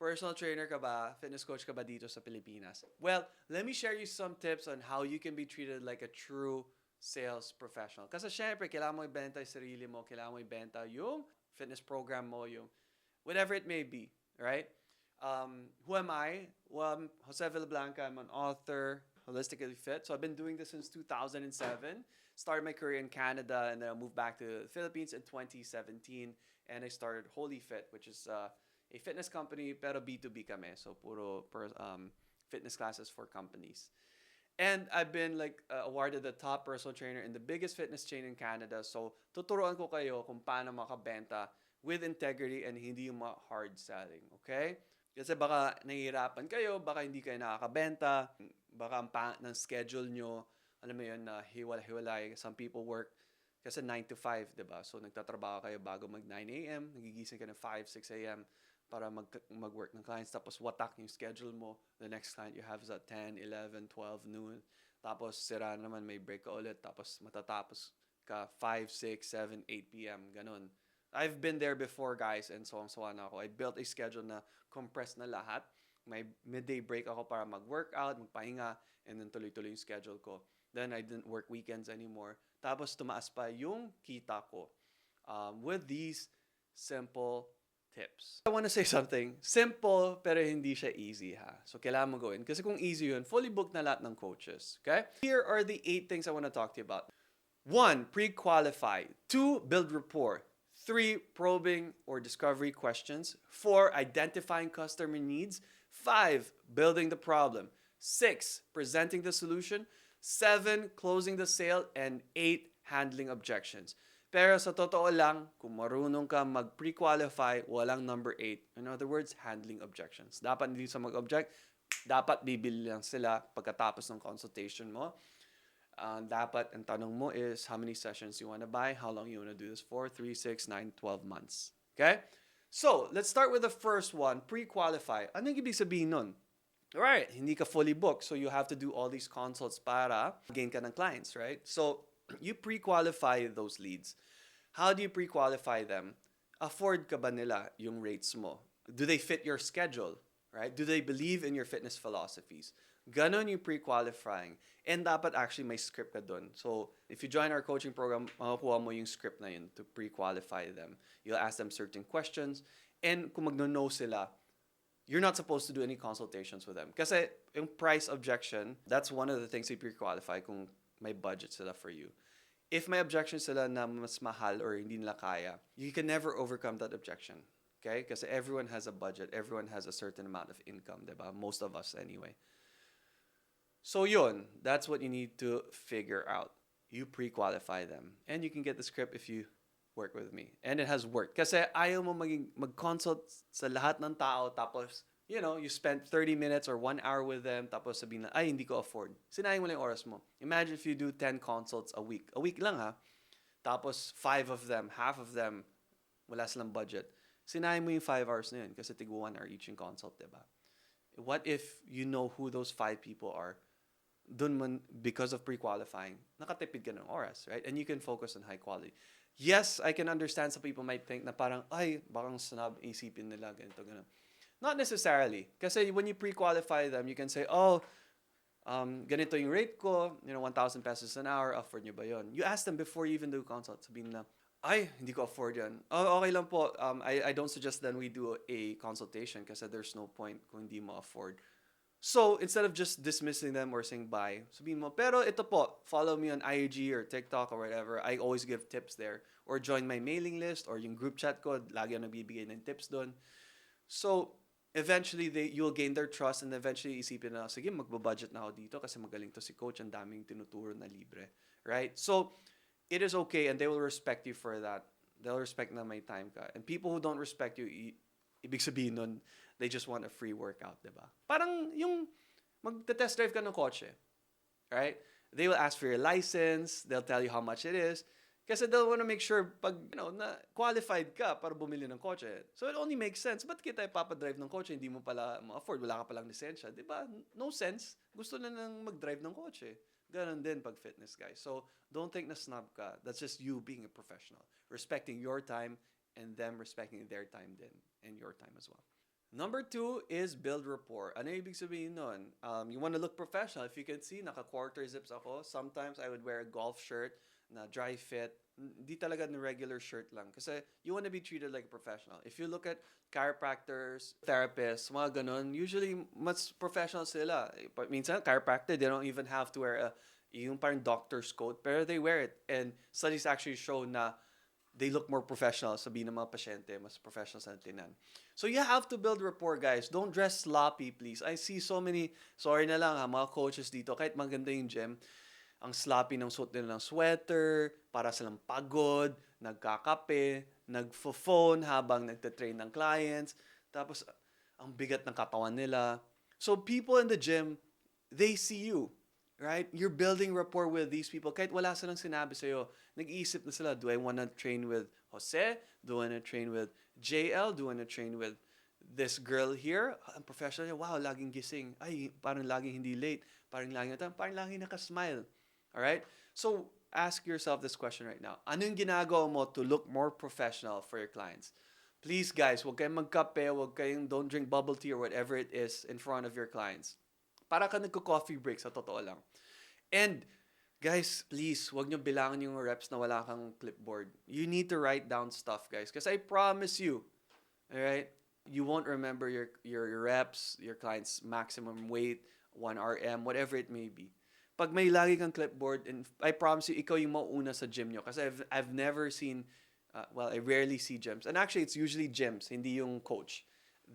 personal trainer ka ba, fitness coach ka ba dito sa Pilipinas? Well, let me share you some tips on how you can be treated like a true sales professional. Kasi syempre, kailangan mo ibenta yung sarili mo, kailangan mo ibenta yung fitness program mo, yung whatever it may be, right? Who am I? Well, I'm Jose Villablanca. I'm an author, holistically fit. So I've been doing this since 2007. Started my career in Canada, and then I moved back to the Philippines in 2017, and I started HoliFit, which is a fitness company, pero B2B kami. So puro fitness classes for companies. And I've been like awarded the top personal trainer in the biggest fitness chain in Canada. So tuturuan ko kayo kung paano makabenta with integrity and hindi yung mga hard selling. Okay? Kasi baka nahihirapan kayo, baka hindi kayo nakakabenta, baka ang pangit ng schedule nyo, alam mo yun, na hiwalay. Some people work kasi 9 to 5, di ba? So nagtatrabaho kayo bago mag 9 a.m., nagigising ka ng 5, 6 a.m. para mag-work ng clients. Tapos watak yung schedule mo. The next client you have is at 10, 11, 12 noon. Tapos sira naman, may break ka ulit. Tapos matatapos ka 5, 6, 7, 8 p.m. Ganon. I've been there before, guys, and so on ako. I built a schedule na compressed na lahat. May midday break ako para mag-workout, magpahinga, and then tuloy-tuloy yung schedule ko. Then I didn't work weekends anymore. Tapos tumaas pa yung kita ko with these simple tips. I want to say something. Simple, pero hindi siya easy, ha? So, kailangan mo gawin. Kasi kung easy yun, fully booked na lahat ng coaches. Okay? Here are the 8 things I want to talk to you about. 1. Pre-qualify. 2. Build rapport. 3. Probing or discovery questions. 4. Identifying customer needs. 5. Building the problem. 6. Presenting the solution. 7. Closing the sale. And 8. Handling objections. Pero sa totoo lang, kung marunong ka mag-pre-qualify, walang number 8. In other words, handling objections. Dapat hindi sa mag-object, dapat bibili lang sila pagkatapos ng consultation mo. Dapat, ang tanong mo is, how many sessions you want to buy? How long you want to do this for? 3, 6, 9, 12 months. Okay? So, let's start with the first one, pre-qualify. Anong ibig sabihin nun? Alright, hindi ka fully booked, so you have to do all these consults para gain ka ng clients, right? So, you pre-qualify those leads. How do you pre-qualify them? Afford ka ba nila yung rates mo? Do they fit your schedule? Right? Do they believe in your fitness philosophies? Ganon yung pre-qualifying. And dapat actually may script ka dun. So, if you join our coaching program, makukuha mo yung script na yun to pre-qualify them. You'll ask them certain questions. And kung magno-no sila, you're not supposed to do any consultations with them. Kasi yung price objection, that's one of the things you pre-qualify kung may budget sila for you. If may objection sila na mas mahal or hindi nila kaya, you can never overcome that objection. Okay? Kasi everyone has a budget. Everyone has a certain amount of income, diba? Most of us anyway. So yun, that's what you need to figure out. You pre-qualify them. And you can get the script if you work with me. And it has worked. Kasi ayaw mo mag-consult sa lahat ng tao tapos you know, you spend 30 minutes or 1 hour with them, tapos sabihin na, ay, hindi ko afford. Sinayang mo lang yung oras mo. Imagine if you do 10 consults a week. A week lang, ha? Tapos 5 of them, half of them, wala silang budget. Sinayang mo yung 5 hours na yun kasi tigwa 1 hour each in consult, diba? What if you know who those 5 people are? Dun man, because of pre-qualifying, nakatipid ka ng oras, right? And you can focus on high quality. Yes, I can understand some people might think na parang, ay, bakang snob, isipin nila, ganito, ganito. Not necessarily. Kasi when you pre-qualify them, you can say, oh, ganito yung rate ko, 1,000 pesos an hour, afford nyo ba yun? You ask them before you even do consult. Sabihin na, ay, hindi ko afford yan. Oh, okay lang po. I don't suggest then we do a consultation kasi there's no point kung hindi mo afford. So, instead of just dismissing them or saying bye, sabihin mo, pero ito po, follow me on IG or TikTok or whatever. I always give tips there. Or join my mailing list or yung group chat ko, lagi ako nagbibigay ng tips doon. So, eventually, you'll gain their trust and eventually isipin na, sige, magbabudget na ako dito kasi magaling to si coach, ang daming tinuturo na libre. Right? So, it is okay and they will respect you for that. They'll respect na may time ka. And people who don't respect you, ibig sabihin nun, they just want a free workout, diba? Parang yung magte-test drive ka ng kotse. Right? They will ask for your license. They'll tell you how much it is. Kasi they'll want to make sure pag, na qualified ka para bumili ng kotse. So it only makes sense. Ba't kita ipapadrive ng kotse? Hindi mo pala ma-afford. Wala ka palang lisensya. Diba? No sense. Gusto na nang mag-drive ng kotse. Ganon din pag fitness, guys. So don't think na snob ka. That's just you being a professional. Respecting your time and them respecting their time din. And your time as well. Number two is build rapport. Ano ibig sabihin nun? You want to look professional. If you can see, naka-quarter zips ako. Sometimes I would wear a golf shirt na dry fit. Hindi talaga na regular shirt lang. Kasi you want to be treated like a professional. If you look at chiropractors, therapists, mga ganun, usually mas professional sila. Minsan, chiropractor, they don't even have to wear yung parang doctor's coat, pero they wear it. And studies actually show na they look more professional. Sabihin ng mga pasyente, mas professional sa tinan. So you have to build rapport, guys. Don't dress sloppy, please. I see so many, sorry na lang ha, mga coaches dito, kahit maganda yung gym, ang sloppy ng suot nila ng sweater, para silang pagod, nagkakape, nagfo-phone habang nagtatrain ng clients, tapos ang bigat ng katawan nila. So people in the gym, they see you, right? You're building rapport with these people. Kahit wala silang sinabi sa'yo, nag-iisip na sila, do I wanna train with Jose? Do I wanna train with JL? Do I wanna train with this girl here? Ang professional niya, wow, laging gising. Ay, parang laging hindi late. Parang laging nakasmile. Alright? So, ask yourself this question right now. Ano yung ginagawa mo to look more professional for your clients? Please, guys, huwag kayong magkape, don't drink bubble tea or whatever it is in front of your clients. Para ka nagko-coffee break, sa totoo lang. And, guys, please, huwag nyo bilangan yung reps na wala kang clipboard. You need to write down stuff, guys. Because I promise you, alright, you won't remember your reps, your client's maximum weight, 1 RM, whatever it may be. Pag may lagi kang clipboard, and I promise you, ikaw yung mauuna sa gym nyo. Kasi I've never seen, I rarely see gyms. And actually, it's usually gyms, hindi yung coach,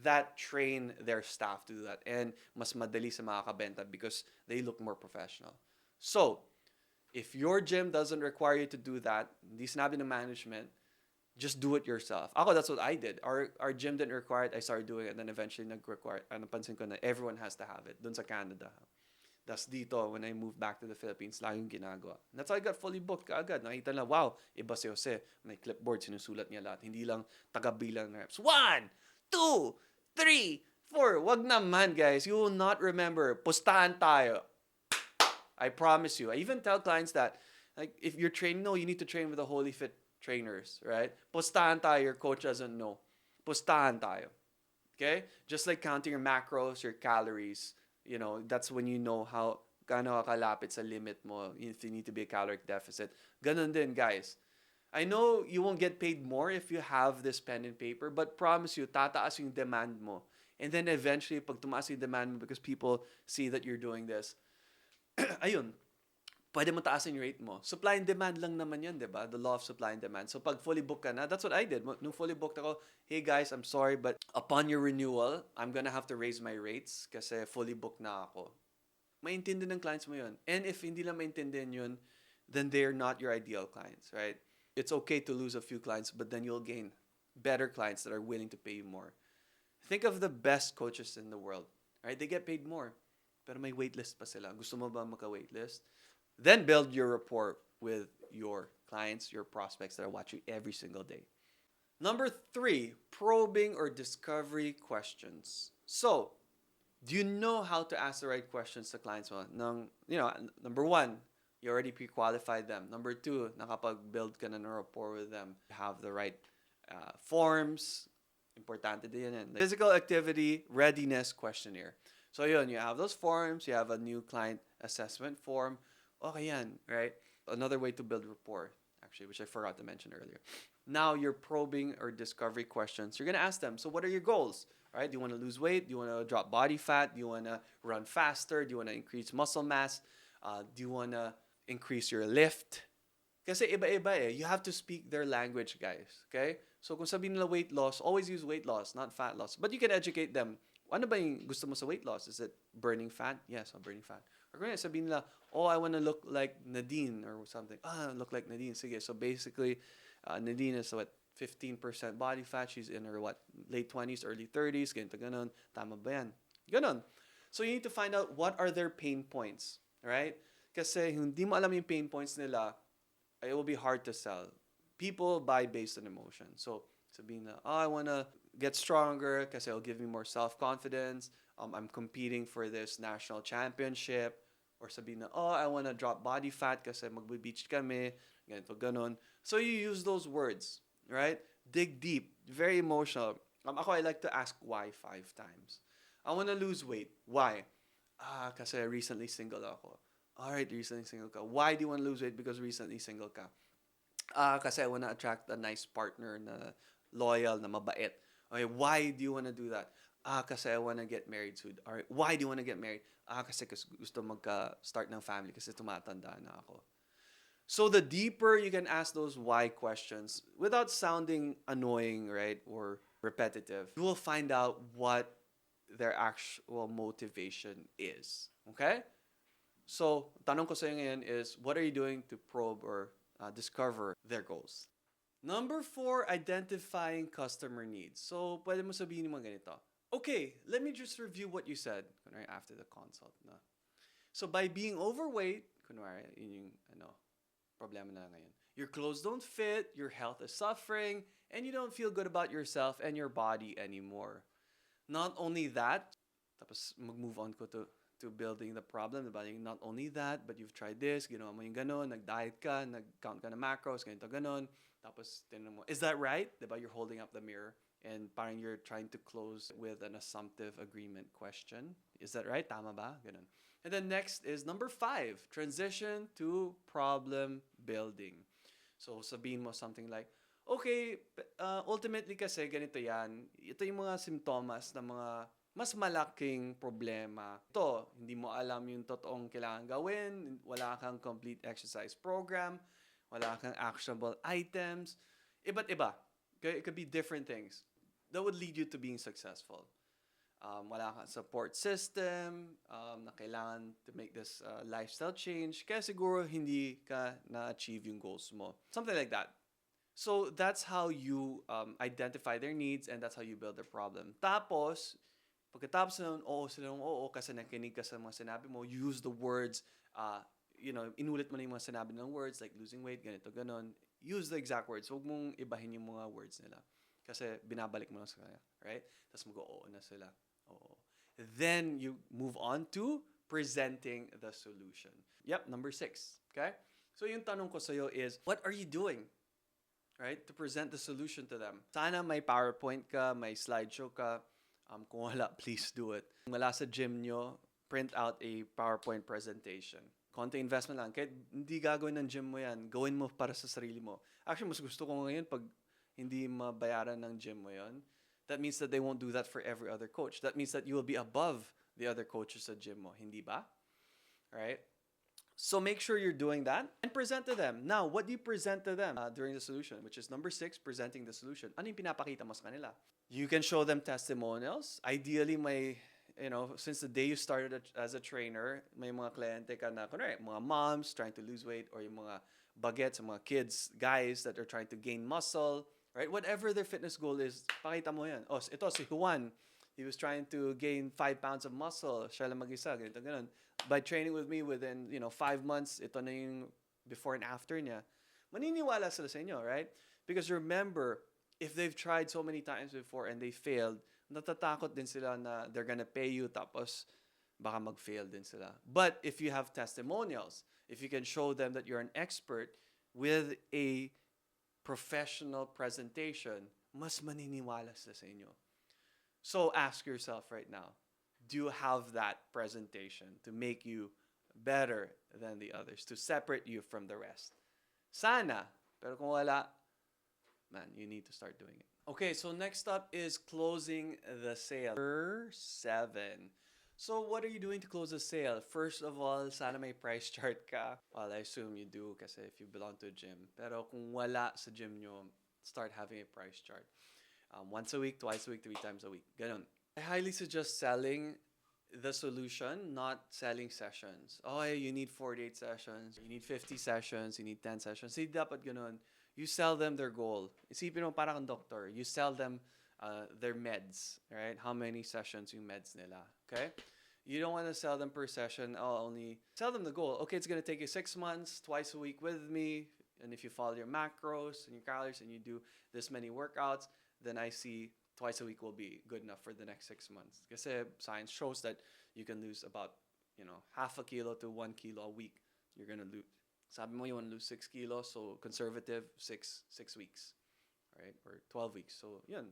that train their staff to do that. And mas madali sa makakabenta because they look more professional. So, if your gym doesn't require you to do that, hindi sinabi ng management, just do it yourself. Ako, that's what I did. Our gym didn't require it. I started doing it. And then eventually, nag-require. Napansin ko na everyone has to have it. Dun sa Canada. Das dito, when I moved back to the Philippines, laging ginagawa. And that's how I got fully booked kaagad. Nakita na, wow, iba si Jose. May clipboard, sinusulat niya lahat. Hindi lang taga-bilang reps. 1, 2, 3, 4. Wag naman, guys. You will not remember. Pustahan tayo. I promise you. I even tell clients that, like, if you're training, no, you need to train with the HoliFit trainers, right? Pustahan tayo, your coach doesn't know. Pustahan tayo. Okay? Just like counting your macros, your calories, you know, that's when you know how gaano ka kalapit sa limit mo if you need to be a caloric deficit. Ganun din, guys. I know you won't get paid more if you have this pen and paper, but promise you, tataas yung demand mo. And then eventually, pag tumaas yung demand mo because people see that you're doing this, ayun, pwede mo taasin yung rate mo. Supply and demand lang naman yan, di ba? The law of supply and demand. So pag fully booked ka na, that's what I did. Nung fully booked ako, hey guys, I'm sorry, but upon your renewal, I'm gonna have to raise my rates kasi fully booked na ako. Maintindihan ng clients mo yun. And if hindi lang maintindihan yun, then they're not your ideal clients, right? It's okay to lose a few clients, but then you'll gain better clients that are willing to pay you more. Think of the best coaches in the world, right? They get paid more, pero may waitlist pa sila. Gusto mo ba maka-waitlist? Then build your rapport with your clients, your prospects that are watching every single day. Number 3, probing or discovery questions. So, do you know how to ask the right questions to clients mo? Number 1, you already pre-qualified them. Number 2, nakapag-build ka na ng rapport with them. You have the right forms. Importante din yan. The physical activity readiness questionnaire. So yun, you have those forms. You have a new client assessment form. Okay yan, right? Another way to build rapport, actually, which I forgot to mention earlier. Now you're probing or discovery questions. You're going to ask them, so what are your goals? Right? Do you want to lose weight? Do you want to drop body fat? Do you want to run faster? Do you want to increase muscle mass? Do you want to increase your lift? Kasi iba-iba eh. You have to speak their language, guys. Okay? So kung sabihin nila weight loss, always use weight loss, not fat loss. But you can educate them. Ano ba yung gusto mo sa weight loss? Is it burning fat? Yes, I'm burning fat. Or kung sabihin nila, I want to look like Nadine or something. Look like Nadine. Sige, so basically, Nadine is what? 15% body fat. She's in her late 20s, early 30s. Ganito, ganon. Tama ba yan? Ganon. So you need to find out what are their pain points. Right? Kasi hindi mo alam yung pain points nila, it will be hard to sell. People buy based on emotion. So sabihin na, I want to get stronger kasi it'll give me more self-confidence. I'm competing for this national championship. Or sabihin na, I want to drop body fat kasi magbe-beach kami. Ganito, ganon. So you use those words, right? Dig deep. Very emotional. Ako, I like to ask why 5 times. I want to lose weight. Why? Kasi recently single ako. Alright, recently single ka. Why do you want to lose weight? Because recently single ka. Kasi I want to attract a nice partner na loyal, na mabait. Okay, why do you want to do that? Kasi I want to get married soon. Alright, why do you want to get married? Kasi gusto magka-start ng family kasi tumatanda na ako. So the deeper you can ask those why questions without sounding annoying, right, or repetitive, you will find out what their actual motivation is. Okay? So, tanong ko sa iyo ngayon is, what are you doing to probe or discover their goals? Number 4, identifying customer needs. So, pwede mo sabihin mo ganito. Okay, let me just review what you said kunwari, after the consult. No? So, by being overweight, kunwari, yun yung problema na ngayon. Your clothes don't fit, your health is suffering, and you don't feel good about yourself and your body anymore. Not only that, tapos mag-move on ko to building the problem. Diba? Not only that, but you've tried this, ginawa mo yung ganon, nag-diet ka, nag-count ka na macros, ganito ganon. Tapos, tinan mo, is that right? Diba? You're holding up the mirror and parang you're trying to close with an assumptive agreement question. Is that right? Tama ba? Ganon. And then next is number 5, transition to problem building. So, sabihin mo something like, okay, ultimately kasi ganito yan. Ito yung mga simptomas ng mga mas malaking problema. Ito, hindi mo alam yung totoong kailangan gawin, wala kang complete exercise program, wala kang actionable items, iba't iba. Okay? It could be different things that would lead you to being successful. Wala kang support system na kailangan to make this lifestyle change, kaya siguro hindi ka na-achieve yung goals mo. Something like that. So, that's how you identify their needs and that's how you build the problem. Tapos, pagkatapos nun, oo, kasi nakinig ka sa mga sinabi mo, use the words, inulit mo na yung mga sinabi ng words, like losing weight, ganito, ganon. Use the exact words. Huwag mong ibahin yung mga words nila. Kasi binabalik mo lang sa kanya, right? Tapos mag-oo na sila. Oo. Then, you move on to presenting the solution. Yep, number 6. Okay? So, yung tanong ko sa'yo is, what are you doing? Right? To present the solution to them. Sana may PowerPoint ka, may slideshow ka. Kung wala, please do it. Kung wala sa gym nyo, print out a PowerPoint presentation. Konti investment lang. Kahit hindi gagawin ng gym mo yan, gawin mo para sa sarili mo. Actually, mas gusto ko ngayon pag hindi mabayaran ng gym mo yon. That means that they won't do that for every other coach. That means that you will be above the other coaches sa gym mo. Hindi ba? Right? So make sure you're doing that and present to them. Now, what do you present to them during the solution? Which is number 6, presenting the solution. Ano yung pinapakita mo sa kanila? You can show them testimonials. Ideally, since the day you started as a trainer, may mga kliyente ka na, kunwari, mga moms trying to lose weight or yung mga bagets, mga kids, guys that are trying to gain muscle, right? Whatever their fitness goal is, pakita mo yan. Oh, ito, si Juan, he was trying to gain 5 pounds of muscle. Siya lang mag-isa, ganito, ganon. By training with me within, 5 months, ito na yung before and after niya. Maniniwala sila sa inyo, right? Because remember, if they've tried so many times before and they failed, natatakot din sila na they're gonna pay you tapos baka mag-fail din sila. But if you have testimonials, if you can show them that you're an expert with a professional presentation, mas maniniwala sila sa inyo. So ask yourself right now, do you have that presentation to make you better than the others, to separate you from the rest? Sana. Pero kung wala, man, you need to start doing it. Okay, so next up is closing the sale. Number 7. So what are you doing to close the sale? First of all, sana may price chart ka. Well, I assume you do kasi if you belong to a gym. Pero kung wala sa gym nyo, start having a price chart. Once a week, twice a week, 3 times a week. Ganon. I highly suggest selling the solution, not selling sessions. Oh, you need 48 sessions, you need 50 sessions, you need 10 sessions. Hindi dapat ganon. You sell them their goal. Isipin mo parang kang doctor. You sell them their meds, right? How many sessions yung meds nila, okay? You don't want to sell them per session. Only sell them the goal. Okay, it's going to take you 6 months, twice a week with me. And if you follow your macros and your calories and you do this many workouts, then I see twice a week will be good enough for the next 6 months. Kasi science shows that you can lose about, half a kilo to 1 kilo a week. You're going to lose. Sabi mo you want to lose 6 kilos, so conservative, 6 weeks. Right? Or 12 weeks. So, yun.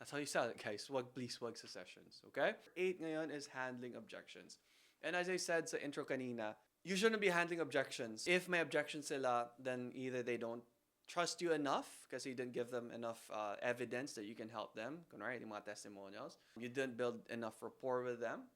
That's how you sell it, guys. Wag please, wag sa sessions. Okay? 8 ngayon is handling objections. And as I said sa intro kanina, you shouldn't be handling objections. If may objections sila, then either they don't trust you enough because you didn't give them enough evidence that you can help them. Kunwari, yung mga testimonials. You didn't build enough rapport with them.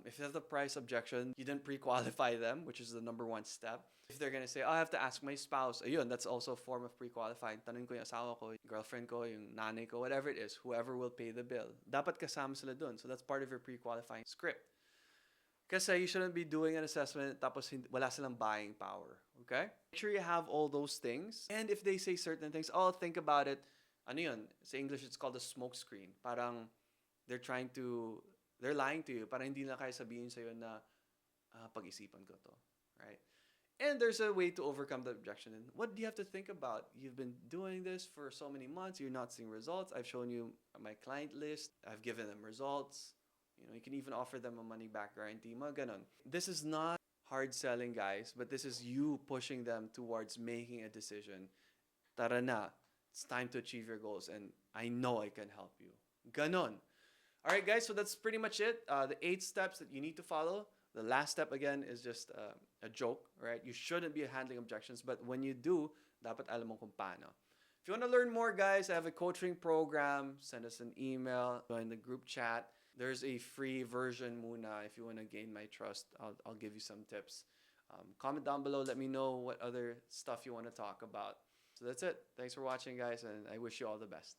If they have the price objection, you didn't pre-qualify them, which is the number one step. If they're gonna say, oh, I have to ask my spouse, ayun, that's also a form of pre-qualifying. Tanungin ko yung asawa ko, yung girlfriend ko, yung nanay ko, whatever it is, whoever will pay the bill. Dapat kasama sila dun. So that's part of your pre-qualifying script. Kasi you shouldn't be doing an assessment tapos wala silang buying power. Okay? Make sure you have all those things. And if they say certain things, oh, think about it. Ano yun? Sa English, it's called a smoke screen. Parang they're lying to you. Parang hindi na kaya sabihin sa'yo na pag-isipan ko to. Right? And there's a way to overcome the objection. And what do you have to think about? You've been doing this for so many months. You're not seeing results. I've shown you my client list. I've given them results. You can even offer them a money-back guarantee. Mga ganon. This is not hard selling, guys, but this is you pushing them towards making a decision. Tara na. It's time to achieve your goals, and I know I can help you. Ganon. All right, guys, so that's pretty much it. The 8 steps that you need to follow. The last step, again, is just a joke, right? You shouldn't be handling objections, but when you do, dapat alam mo kung paano. If you want to learn more, guys, I have a coaching program. Send us an email, join the group chat. There's a free version muna. If you want to gain my trust, I'll give you some tips. Comment down below. Let me know what other stuff you want to talk about. So that's it. Thanks for watching, guys, and I wish you all the best.